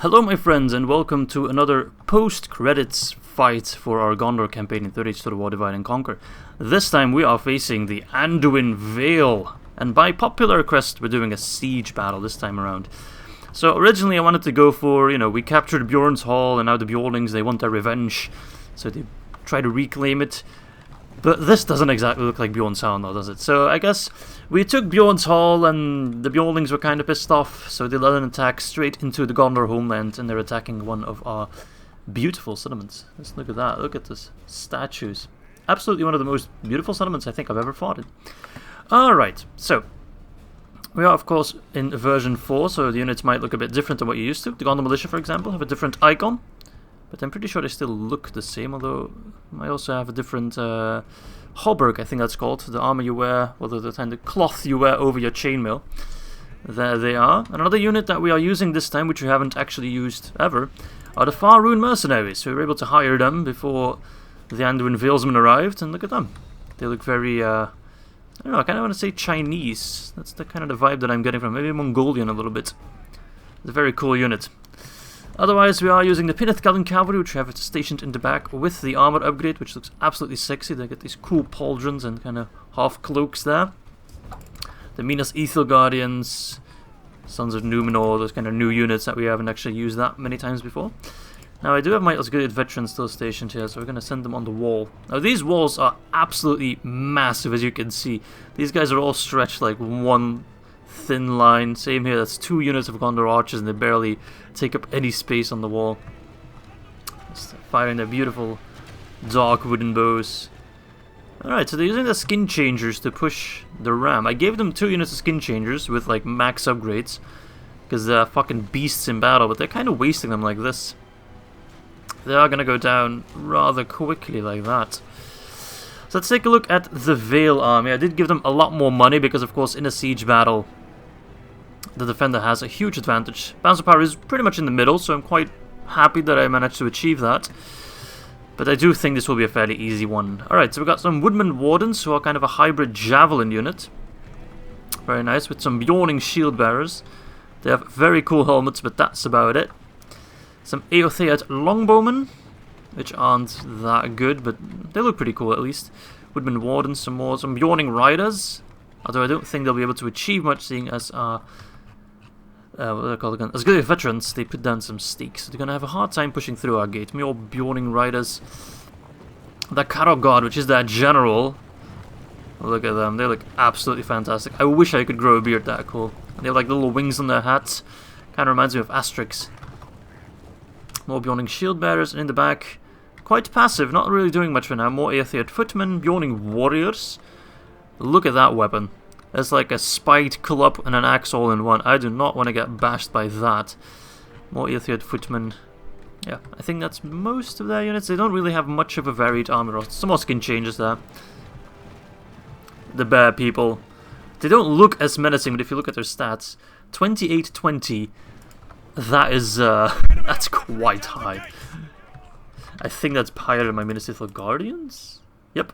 Hello my friends and welcome to another post-credits fight for our Gondor campaign in 30 to the War Divide and Conquer. This time we are facing the Anduin Vale, and by popular request we're doing a siege battle this time around. So originally I wanted to go for, we captured Bjorn's Hall and now the Bjornlings, they want their revenge, so they try to reclaim it. But this doesn't exactly look like Bjorn's Hall now, does it? So I guess we took Bjorn's Hall and the Bjornlings were kind of pissed off, so they led an attack straight into the Gondor homeland and they're attacking one of our beautiful settlements. Let's look at that, look at this. Statues. Absolutely one of the most beautiful settlements I think I've ever fought in. Alright, so we are of course in version 4, so the units might look a bit different than what you're used to. The Gondor Militia, for example, have a different icon. But I'm pretty sure they still look the same, although I also have a different hauberk, I think that's called. The armor you wear, well, the kind of cloth you wear over your chainmail. There they are. Another unit that we are using this time, which we haven't actually used ever, are the Rhûn mercenaries. So we were able to hire them before the Anduin Valesmen arrived, and look at them. They look very, I don't know, I kind of want to say Chinese. That's the kind of the vibe that I'm getting from, maybe Mongolian a little bit. It's a very cool unit. Otherwise, we are using the Cavalry, which we have stationed in the back with the armor upgrade, which looks absolutely sexy. They get these cool pauldrons and kind of half cloaks there. The Minas Ithil Guardians, Sons of Numenor, those kind of new units that we haven't actually used that many times before. Now, I do have my Osgiliath veterans still stationed here, so we're going to send them on the wall. Now, these walls are absolutely massive, as you can see. These guys are all stretched like one thin line. Same here, that's 2 units of Gondor archers and they barely take up any space on the wall. Just firing their beautiful dark wooden bows. Alright, so they're using the skin changers to push the ram. I gave them 2 units of skin changers with like max upgrades because they're fucking beasts in battle, but they're kind of wasting them like this. They are going to go down rather quickly like that. So let's take a look at the Vale army. I did give them a lot more money because of course in a siege battle the defender has a huge advantage. Bouncer power is pretty much in the middle, so I'm quite happy that I managed to achieve that. But I do think this will be a fairly easy one. Alright, so we've got some Woodman Wardens, who are kind of a hybrid javelin unit. Very nice, with some Bjorning shield bearers. They have very cool helmets, but that's about it. Some Eothead Longbowmen, which aren't that good, but they look pretty cool at least. Woodman Wardens, some Bjorning Riders. Although I don't think they'll be able to achieve much, seeing as our what are they called again? Osgiliath veterans, they put down some stakes. So they're going to have a hard time pushing through our gate. More Bjorning Riders. The Carrogard, which is their general. Look at them, they look absolutely fantastic. I wish I could grow a beard that cool. They have like little wings on their hats. Kind of reminds me of Asterix. More Bjorning shield bearers, and in the back, quite passive, not really doing much for now. More Eothead footmen, Bjorning warriors. Look at that weapon. It's like a spiked club and an axe all in one. I do not want to get bashed by that. More Eothead footmen. Yeah, I think that's most of their units. They don't really have much of a varied armor. Some more skin changes there. The bear people. They don't look as menacing, but if you look at their stats, 28-20. That is, that's quite high. I think that's higher than my Minas Ithil Guardians? Yep.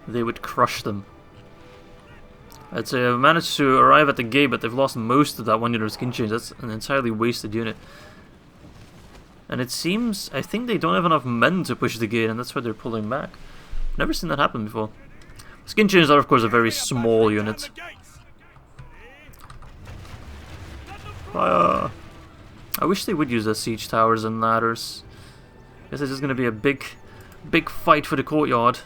They would crush them. I'd say I've managed to arrive at the gate, but they've lost most of that 1 unit of skin change. That's an entirely wasted unit. And it seems, I think they don't have enough men to push the gate, and that's why they're pulling back. Never seen that happen before. Skin changes are, of course, a very small unit. Fire! I wish they would use their siege towers and ladders. Guess it's just going to be a big fight for the courtyard.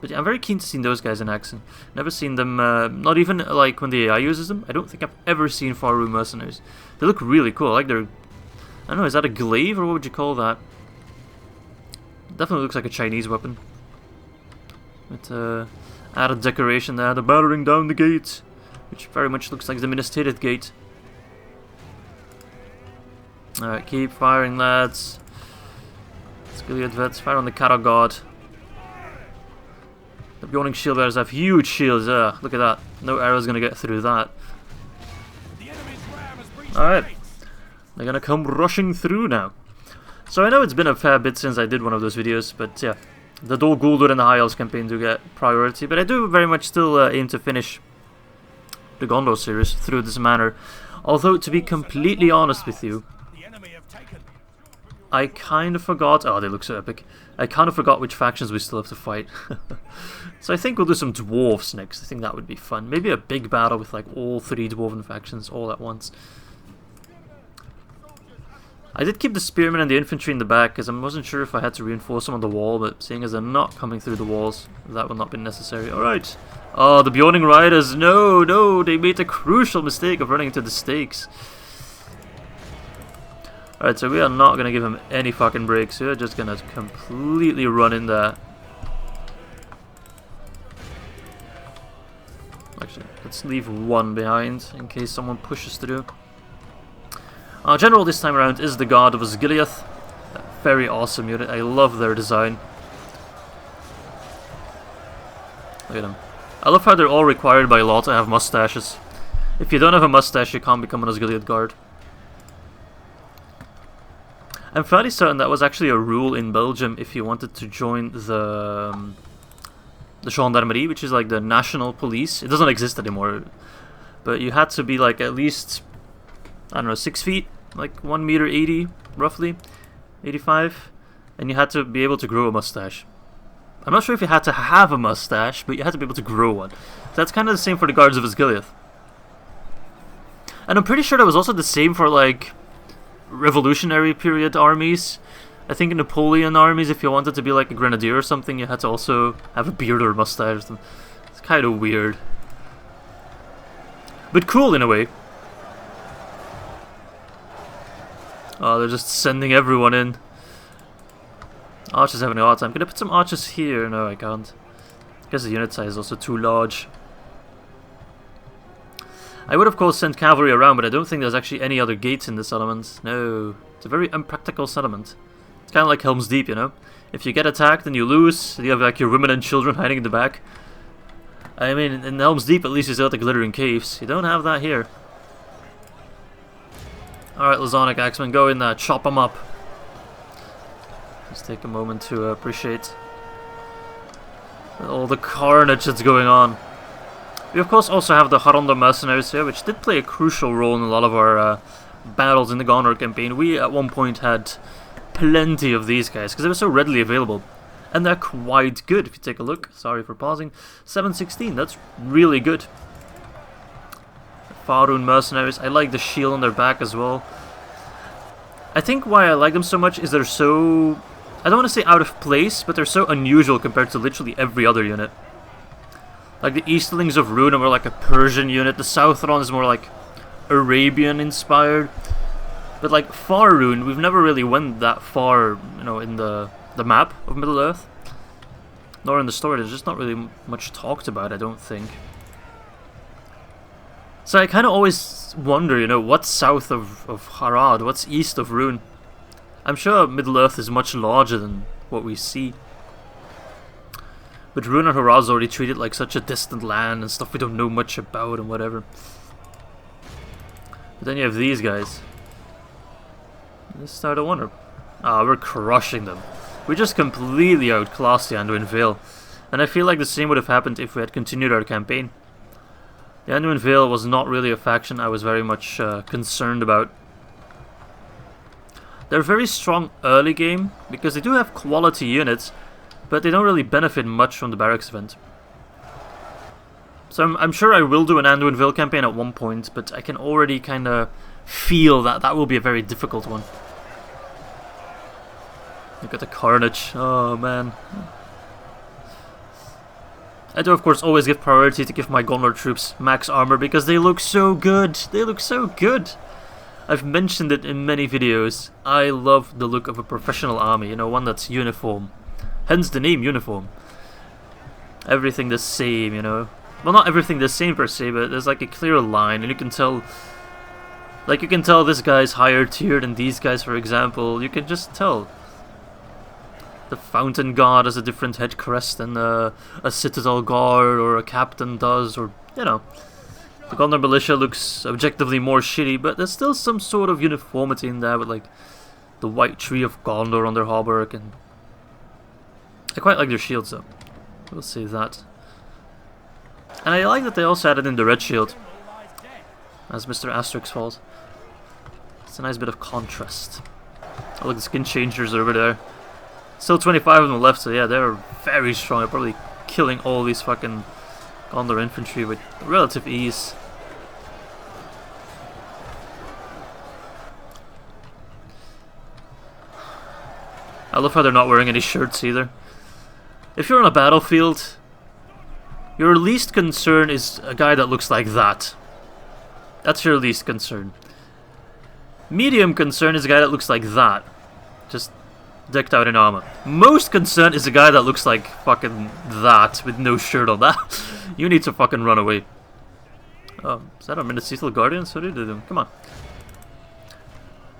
But yeah, I'm very keen to see those guys in action. Never seen them, not even like when the AI uses them. I don't think I've ever seen Rhûn mercenaries. They look really cool. Like they're, I don't know, is that a glaive or what would you call that? Definitely looks like a Chinese weapon. With added decoration there. They're battering down the gate, which very much looks like the Minas Tirith gate. Alright, keep firing, lads. Osgiliath vets, fire on the Carrogard. The Bjorning shield bearers have huge shields. Look at that. No arrow's gonna get through that. Alright. They're gonna come rushing through now. So I know it's been a fair bit since I did one of those videos, but yeah. The Dol Guldur and the High Elves campaign do get priority, but I do very much still aim to finish the Gondor series through this manner. Although, to be completely honest with you, I kind of forgot... Oh, they look so epic. I kind of forgot which factions we still have to fight. So I think we'll do some Dwarves next. I think that would be fun. Maybe a big battle with like all 3 Dwarven factions all at once. I did keep the Spearmen and the Infantry in the back because I wasn't sure if I had to reinforce them on the wall, but seeing as they're not coming through the walls, that will not be necessary. Alright. Oh, the Bjorning Riders. No, they made the crucial mistake of running into the stakes. Alright, so we are not going to give him any fucking breaks. We're just going to completely run in there. Actually, let's leave 1 behind in case someone pushes through. Our general this time around is the Guard of Osgiliath. Very awesome unit. I love their design. Look at them. I love how they're all required by law to have mustaches. If you don't have a mustache, you can't become an Osgiliath Guard. I'm fairly certain that was actually a rule in Belgium if you wanted to join the Gendarmerie, which is like the national police. It doesn't exist anymore. But you had to be like at least, I don't know, 6 feet, like 1 meter 80, roughly, 85, and you had to be able to grow a mustache. I'm not sure if you had to have a mustache, but you had to be able to grow one. So that's kind of the same for the Guards of Osgiliath. And I'm pretty sure that was also the same for like Revolutionary period armies. I think in Napoleon armies, if you wanted to be like a grenadier or something, you had to also have a beard or a mustache. It's kind of weird, but cool in a way. Oh, they're just sending everyone in. Archers having a hard time. Can I put some archers here? No, I can't. I guess the unit size is also too large. I would of course send cavalry around, but I don't think there's actually any other gates in this settlement. No, it's a very unpractical settlement. It's kind of like Helm's Deep, you know? If you get attacked and you lose, you have like your women and children hiding in the back. I mean, in Helm's Deep at least you still have the glittering caves. You don't have that here. Alright, Lasonic Axemen, go in there, chop them up. Let's take a moment to appreciate all the carnage that's going on. We of course also have the Haronda mercenaries here, which did play a crucial role in a lot of our battles in the Gondor campaign. We at one point had plenty of these guys because they were so readily available. And they're quite good if you take a look. Sorry for pausing. 716, that's really good. Rhûn mercenaries, I like the shield on their back as well. I think why I like them so much is they're so... I don't want to say out of place, but they're so unusual compared to literally every other unit. Like the Eastlings of Rhûn are more like a Persian unit, the Southron is more like Arabian inspired. But like Far Rhûn, we've never really went that far, you know, in the map of Middle-earth. Nor in the story, there's just not really much talked about, I don't think. So I kind of always wonder, you know, what's south of Harad, what's east of Rhûn? I'm sure Middle-earth is much larger than what we see. But Rhûn and Harad's already treated like such a distant land and stuff we don't know much about and whatever. But then you have these guys. Let's start to wonder. Ah, we're crushing them. We just completely outclassed the Anduin Vale. And I feel like the same would have happened if we had continued our campaign. The Anduin Vale was not really a faction I was very much concerned about. They're very strong early game, because they do have quality units, but they don't really benefit much from the barracks event. So I'm sure I will do an Anduin Vale campaign at one point, but I can already kind of feel that that will be a very difficult one. Look at the carnage, oh man. I do of course always give priority to give my Gondor troops max armor because they look so good. They look so good. I've mentioned it in many videos. I love the look of a professional army, you know, one that's uniform. Hence the name uniform. Everything the same, you know. Well, not everything the same per se, but there's like a clear line and you can tell, like you can tell this guy's higher tier than these guys, for example. You can just tell. The Fountain Guard has a different head crest than a Citadel Guard or a Captain does, or, you know. The Gondor Militia looks objectively more shitty, but there's still some sort of uniformity in there with, like, the White Tree of Gondor on their hauberk, and I quite like their shields, though. We'll say that. And I like that they also added in the Red Shield. as Mr. Asterix falls. It's a nice bit of contrast. Oh look, the skin changers are over there. Still 25 of them left, so yeah, they're very strong. They're probably killing all these fucking Gondor infantry with relative ease. I love how they're not wearing any shirts either. If you're on a battlefield, your least concern is a guy that looks like that. That's your least concern. Medium concern is a guy that looks like that. Just decked out in armor. Most concern is a guy that looks like fucking that with no shirt on. That you need to fucking run away. Oh, is that our Minnesota Guardians? What did they do? Come on.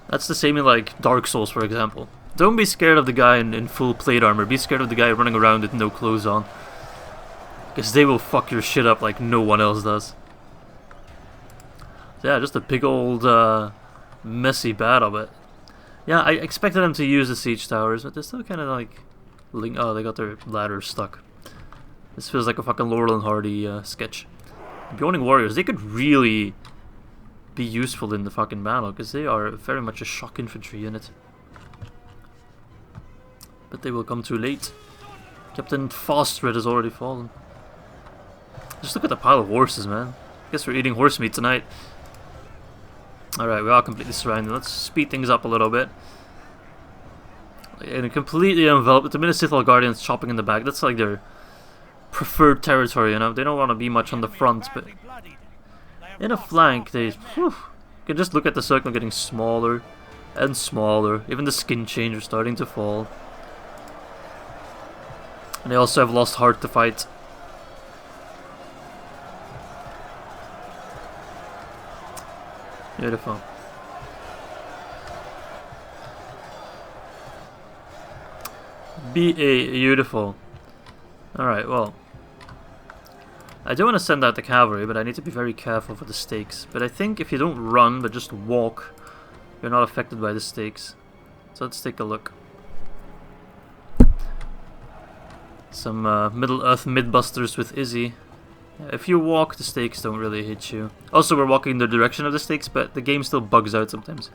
That's the same in like Dark Souls, for example. Don't be scared of the guy in full plate armor. Be scared of the guy running around with no clothes on. Because they will fuck your shit up like no one else does. So yeah, just a big old messy battle, but yeah, I expected them to use the siege towers, but they're still kind of like oh, they got their ladders stuck. This feels like a fucking Laurel and Hardy sketch. Beyonding Warriors, they could really be useful in the fucking battle, because they are very much a shock infantry unit. But they will come too late. Captain Fostred has already fallen. Just look at the pile of horses, man. I guess we're eating horse meat tonight. Alright, we are completely surrounded. Let's speed things up a little bit. And completely enveloped. The Minnesota Guardians chopping in the back. That's like their preferred territory, you know. They don't want to be much on the front, but in a flank, they can just look at the circle getting smaller and smaller. Even the skin change is starting to fall. And they also have lost heart to fight. Beautiful. Beautiful. Alright, well. I do want to send out the cavalry, but I need to be very careful for the stakes. But I think if you don't run, but just walk, you're not affected by the stakes. So let's take a look. Some Middle-earth Midbusters with Izzy. If you walk, the stakes don't really hit you. Also, we're walking in the direction of the stakes, but the game still bugs out sometimes.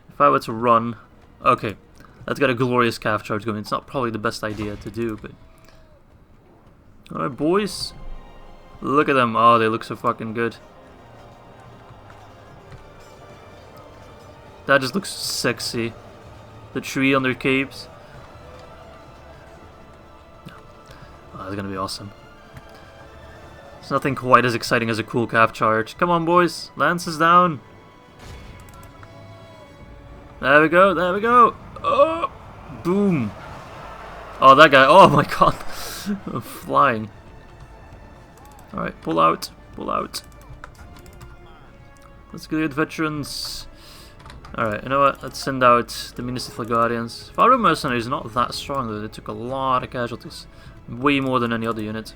If I were to run... Okay, let's get a glorious calf charge going. It's not probably the best idea to do, but... Alright, boys. Look at them. Oh, they look so fucking good. That just looks sexy. The tree on their capes. Oh, that's gonna be awesome. It's nothing quite as exciting as a cool calf charge. Come on, boys. Lances down. There we go. There we go. Oh, boom. Oh, that guy. Oh my god. I'm flying. Alright, pull out. Pull out. Let's get veterans. Alright, you know what? Let's send out the Municipal Guardians. Faroe Mercenaries are not that strong though. They took a lot of casualties. Way more than any other unit.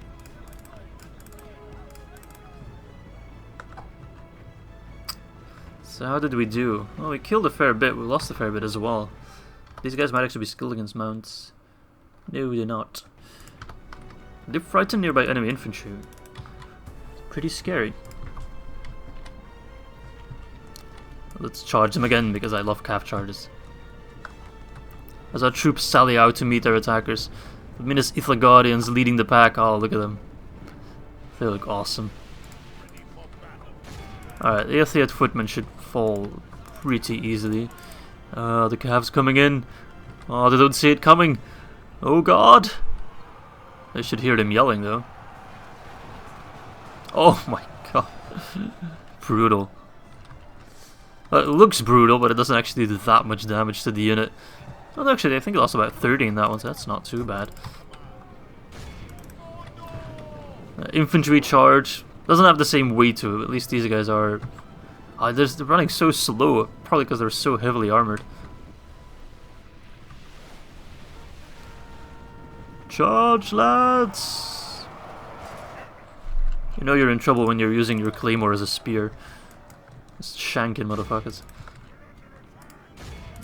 So how did we do? Well, we killed a fair bit. We lost a fair bit as well. These guys might actually be skilled against mounts. No, they're not. They frighten nearby enemy infantry. Pretty scary. Let's charge them again because I love calf charges. As our troops sally out to meet their attackers. The Minas Ithla Guardians leading the pack. Oh, look at them. They look awesome. Alright, the Atheat footmen should fall pretty easily. The calves coming in. Oh, they don't see it coming. Oh god. They should hear them yelling though. Oh my god. Brutal. It looks brutal, but it doesn't actually do that much damage to the unit. Well, actually, I think it lost about 30 in that one, so that's not too bad. Infantry charge. Doesn't have the same weight to it, at least these guys are... they're running so slow, probably because they're so heavily armored. Charge, lads! You know you're in trouble when you're using your claymore as a spear. Just shanking motherfuckers.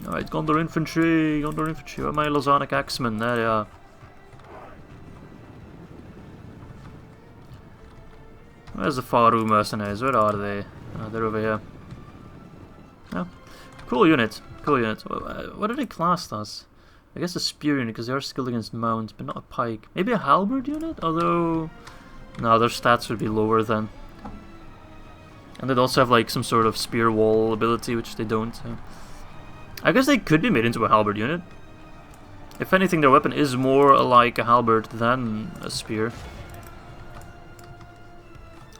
Alright, Gondor infantry, Gondor infantry. Where are my Lozanic axemen? There they are. Where's the Faroe mercenaries? Where are they? They're over here. Oh, cool unit. Cool unit. What are they classed as? I guess a spear unit, because they are skilled against mounts, but not a pike. Maybe a halberd unit? Although... no, their stats would be lower then. And they'd also have like some sort of spear wall ability, which they don't. So. I guess they could be made into a halberd unit. If anything, their weapon is more like a halberd than a spear.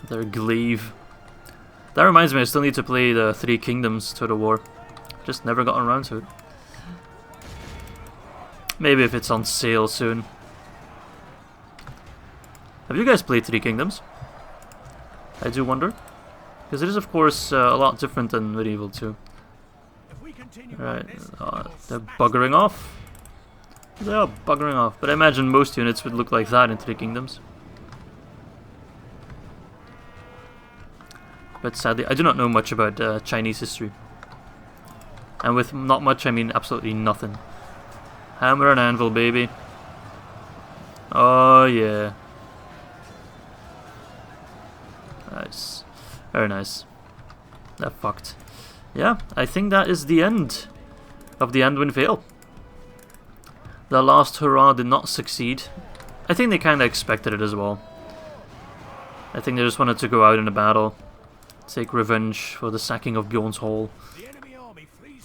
Their glaive. That reminds me, I still need to play the Three Kingdoms Total War. Just never gotten around to it. Maybe if it's on sale soon. Have you guys played Three Kingdoms? I do wonder. Because it is, of course, a lot different than Medieval 2. Right, they're buggering off. They are buggering off. But I imagine most units would look like that in Three Kingdoms. But sadly, I do not know much about Chinese history. And with not much, I mean absolutely nothing. Hammer and anvil, baby. Oh, yeah. Nice. Very nice. That fucked. Yeah, I think that is the end of the Anduin Vale. The last hurrah did not succeed. I think they kind of expected it as well. I think they just wanted to go out in a battle. Take revenge for the sacking of Bjorn's Hall.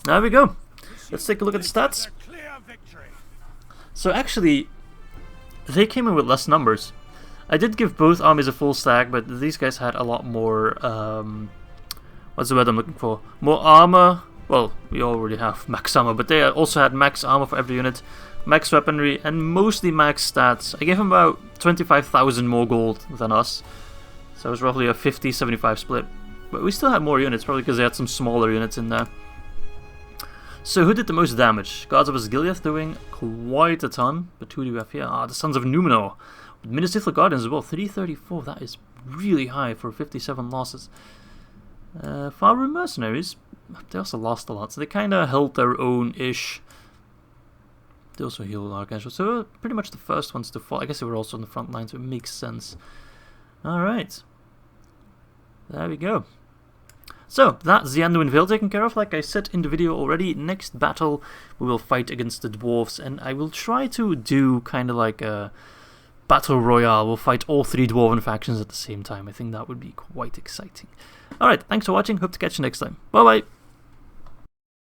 There we go. Let's take a look at the stats. So actually, they came in with less numbers. I did give both armies a full stack, but these guys had a lot more, what's the word I'm looking for? More armor. Well, we already have max armor, but they also had max armor for every unit, max weaponry, and mostly max stats. I gave them about 25,000 more gold than us. So it was roughly a 50-75 split. But we still had more units, probably because they had some smaller units in there. So who did the most damage? Gods of Osgiliath doing quite a ton. But who do we have here? Ah, the Sons of Numenor. Minas Ithil Guardians as well. 334. That is really high for 57 losses. Faerûn Mercenaries. They also lost a lot. So they kind of held their own-ish. They also healed Archangel. So they were pretty much the first ones to fall. I guess they were also on the front line, so it makes sense. Alright. There we go. So, that's the Anduin Vale taken care of. Like I said in the video already, next battle we will fight against the Dwarves, and I will try to do kind of like a battle royale. We'll fight all three Dwarven factions at the same time. I think that would be quite exciting. Alright, thanks for watching. Hope to catch you next time. Bye bye!